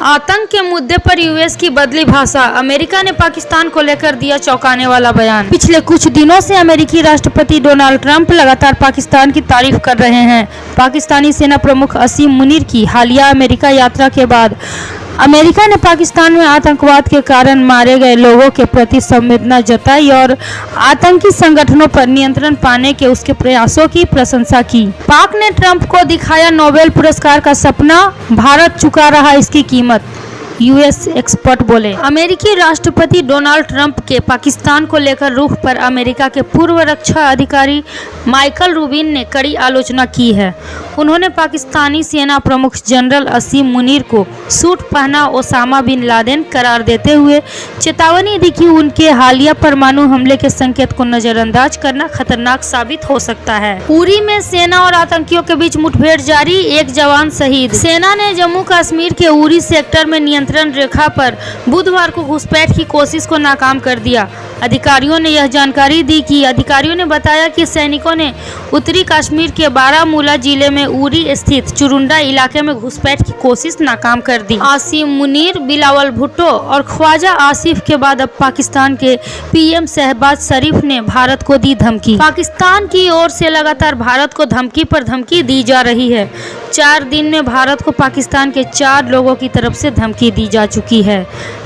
आतंक के मुद्दे पर यूएस की बदली भाषा। अमेरिका ने पाकिस्तान को लेकर दिया चौंकाने वाला बयान। पिछले कुछ दिनों से अमेरिकी राष्ट्रपति डोनाल्ड ट्रंप लगातार पाकिस्तान की तारीफ कर रहे हैं। पाकिस्तानी सेना प्रमुख असीम मुनीर की हालिया अमेरिका यात्रा के बाद अमेरिका ने पाकिस्तान में आतंकवाद के कारण मारे गए लोगों के प्रति संवेदना जताई और आतंकी संगठनों पर नियंत्रण पाने के उसके प्रयासों की प्रशंसा की। पाक ने ट्रंप को दिखाया नोबेल पुरस्कार का सपना, भारत चुका रहा इसकी कीमत, यूएस एक्सपर्ट बोले। अमेरिकी राष्ट्रपति डोनाल्ड ट्रंप के पाकिस्तान को लेकर रुख पर अमेरिका के पूर्व रक्षा अधिकारी माइकल रूबिन ने कड़ी आलोचना की है। उन्होंने पाकिस्तानी सेना प्रमुख जनरल असीम मुनीर को सूट पहना ओसामा बिन लादेन करार देते हुए चेतावनी दी कि उनके हालिया परमाणु हमले के संकेत को नजरअंदाज करना खतरनाक साबित हो सकता है। उरी में सेना और आतंकियों के बीच मुठभेड़ जारी, एक जवान शहीद। सेना ने जम्मू कश्मीर के उरी सेक्टर में नियंत्रण रेखा पर बुधवार को घुसपैठ की कोशिश को नाकाम कर दिया। अधिकारियों ने यह जानकारी दी कि अधिकारियों ने बताया कि सैनिकों ने उत्तरी कश्मीर के बारामूला जिले में उरी स्थित चुरुंडा इलाके में घुसपैठ की कोशिश नाकाम कर दी। आसिम मुनीर, बिलावल भुट्टो और ख्वाजा आसिफ के बाद अब पाकिस्तान के पीएम शहबाज शरीफ ने भारत को दी धमकी। पाकिस्तान की ओर से लगातार भारत को धमकी पर धमकी दी जा रही है। 4 दिन में भारत को पाकिस्तान के 4 लोगों की तरफ से धमकी दी जा चुकी है।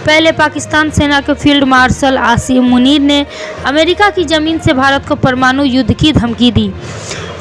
पहले पाकिस्तान सेना के फील्ड मार्शल आसिम मुनीर ने अमेरिका की जमीन से भारत को परमाणु युद्ध की धमकी दी।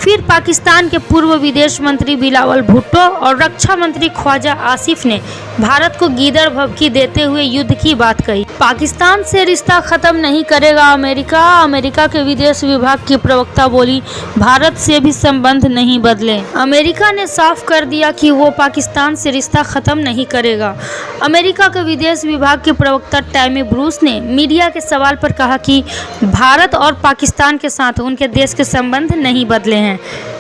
फिर पाकिस्तान के पूर्व विदेश मंत्री बिलावल भुट्टो और रक्षा मंत्री ख्वाजा आसिफ ने भारत को गीदड़ भभकी देते हुए युद्ध की बात कही। पाकिस्तान से रिश्ता खत्म नहीं करेगा अमेरिका। अमेरिका के विदेश विभाग की प्रवक्ता बोली, भारत से भी संबंध नहीं बदले। अमेरिका ने साफ कर दिया कि वो पाकिस्तान से रिश्ता खत्म नहीं करेगा। अमेरिका के विदेश विभाग के प्रवक्ता टैमी ब्रूस ने मीडिया के सवाल पर कहा कि भारत और पाकिस्तान के साथ उनके देश के संबंध नहीं बदले हैं।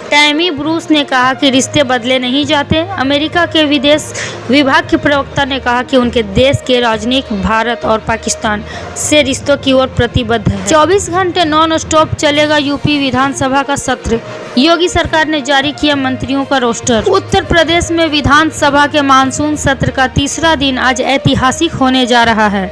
टैमी ब्रूस ने कहा कि रिश्ते बदले नहीं जाते। अमेरिका के विदेश विभाग के प्रवक्ता ने कहा कि उनके देश के राजनीतिक भारत और पाकिस्तान से रिश्तों की ओर प्रतिबद्ध है। 24 घंटे नॉन स्टॉप चलेगा यूपी विधानसभा का सत्र। योगी सरकार ने जारी किया मंत्रियों का रोस्टर। उत्तर प्रदेश में विधानसभा के मानसून सत्र का तीसरा दिन आज ऐतिहासिक होने जा रहा है।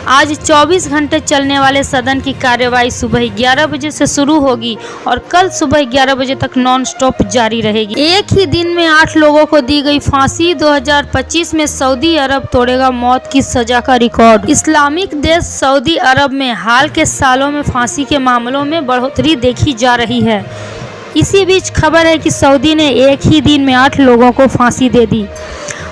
आज 24 घंटे चलने वाले सदन की कार्यवाही सुबह 11 बजे से शुरू होगी और कल सुबह 11 बजे तक नॉन स्टॉप जारी रहेगी। एक ही दिन में 8 लोगों को दी गई फांसी। 2025 में सऊदी अरब तोड़ेगा मौत की सजा का रिकॉर्ड। इस्लामिक देश सऊदी अरब में हाल के सालों में फांसी के मामलों में बढ़ोतरी देखी जा रही है। इसी बीच खबर है कि सऊदी ने एक ही दिन में 8 लोगों को फांसी दे दी।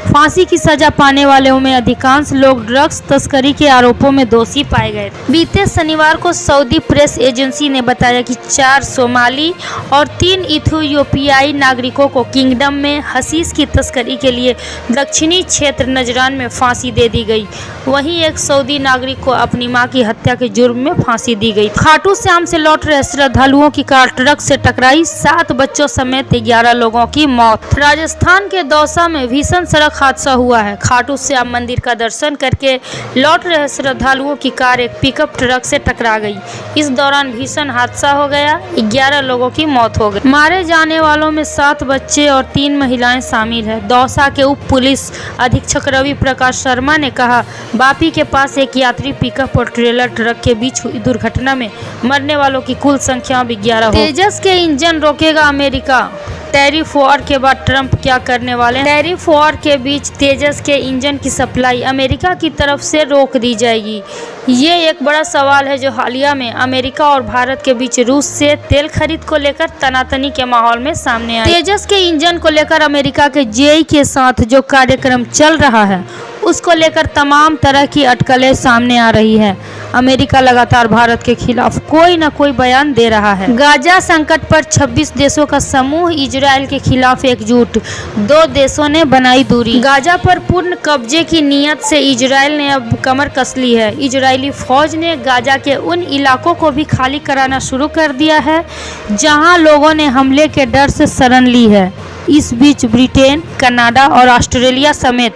फांसी की सजा पाने वालों में अधिकांश लोग ड्रग्स तस्करी के आरोपों में दोषी पाए गए। बीते शनिवार को सऊदी प्रेस एजेंसी ने बताया कि 4 सोमाली और 3 इथियोपियाई नागरिकों को किंगडम में हशीश की तस्करी के लिए दक्षिणी क्षेत्र नजरान में फांसी दे दी गई। वहीं एक सऊदी नागरिक को अपनी मां की हत्या के जुर्म में फांसी दी गई। खाटू श्याम से लौट रहे श्रद्धालुओं की कार ट्रक से टकराई, 7 बच्चों समेत 11 लोगों की मौत। राजस्थान के दौसा में भीषण सड़क हादसा हुआ है। खाटू श्याम मंदिर का दर्शन करके लौट रहे श्रद्धालुओं की कार एक पिकअप ट्रक से टकरा गई। इस दौरान भीषण हादसा हो गया, 11 लोगों की मौत हो गई। मारे जाने वालों में 7 बच्चे और 3 महिलाएं शामिल है। दौसा के उप पुलिस अधीक्षक रवि प्रकाश शर्मा ने कहा, बापी के पास एक यात्री पिकअप और ट्रेलर ट्रक के बीच हुई दुर्घटना में मरने वालों की कुल संख्या 11 हो। तेजस के इंजन रोकेगा अमेरिका। टैरिफ वॉर के बाद ट्रंप क्या करने वाले हैं? टैरिफ वॉर के बीच तेजस के इंजन की सप्लाई अमेरिका की तरफ से रोक दी जाएगी। ये एक बड़ा सवाल है जो हालिया में अमेरिका और भारत के बीच रूस से तेल खरीद को लेकर तनातनी के माहौल में सामने आया। तेजस के इंजन को लेकर अमेरिका के जेई के साथ जो कार्यक्रम चल रहा है उसको लेकर तमाम तरह की अटकलें सामने आ रही है। अमेरिका लगातार भारत के खिलाफ कोई न कोई बयान दे रहा है। गाजा संकट पर 26 देशों का समूह इजराइल के खिलाफ एकजुट, 2 देशों ने बनाई दूरी। गाजा पर पूर्ण कब्जे की नीयत से इजराइल ने अब कमर कस ली है। इजरायली फौज ने गाजा के उन इलाकों को भी खाली कराना शुरू कर दिया है जहां लोगों ने हमले के डर से शरण ली है। इस बीच ब्रिटेन, कनाडा और ऑस्ट्रेलिया समेत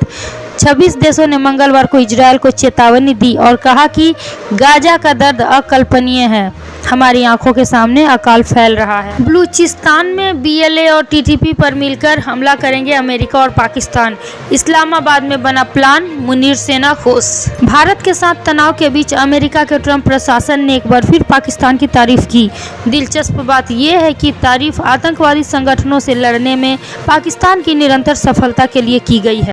26 देशों ने मंगलवार को इजरायल को चेतावनी दी और कहा कि गाजा का दर्द अकल्पनीय है। हमारी आंखों के सामने अकाल फैल रहा है। बलूचिस्तान में BLA और TTP पर मिलकर हमला करेंगे अमेरिका और पाकिस्तान। इस्लामाबाद में बना प्लान, मुनीर सेना खुश। भारत के साथ तनाव के बीच अमेरिका के ट्रंप प्रशासन ने एक बार फिर पाकिस्तान की तारीफ की। दिलचस्प बात यह है कि तारीफ आतंकवादी संगठनों से लड़ने में पाकिस्तान की निरंतर सफलता के लिए की गई है।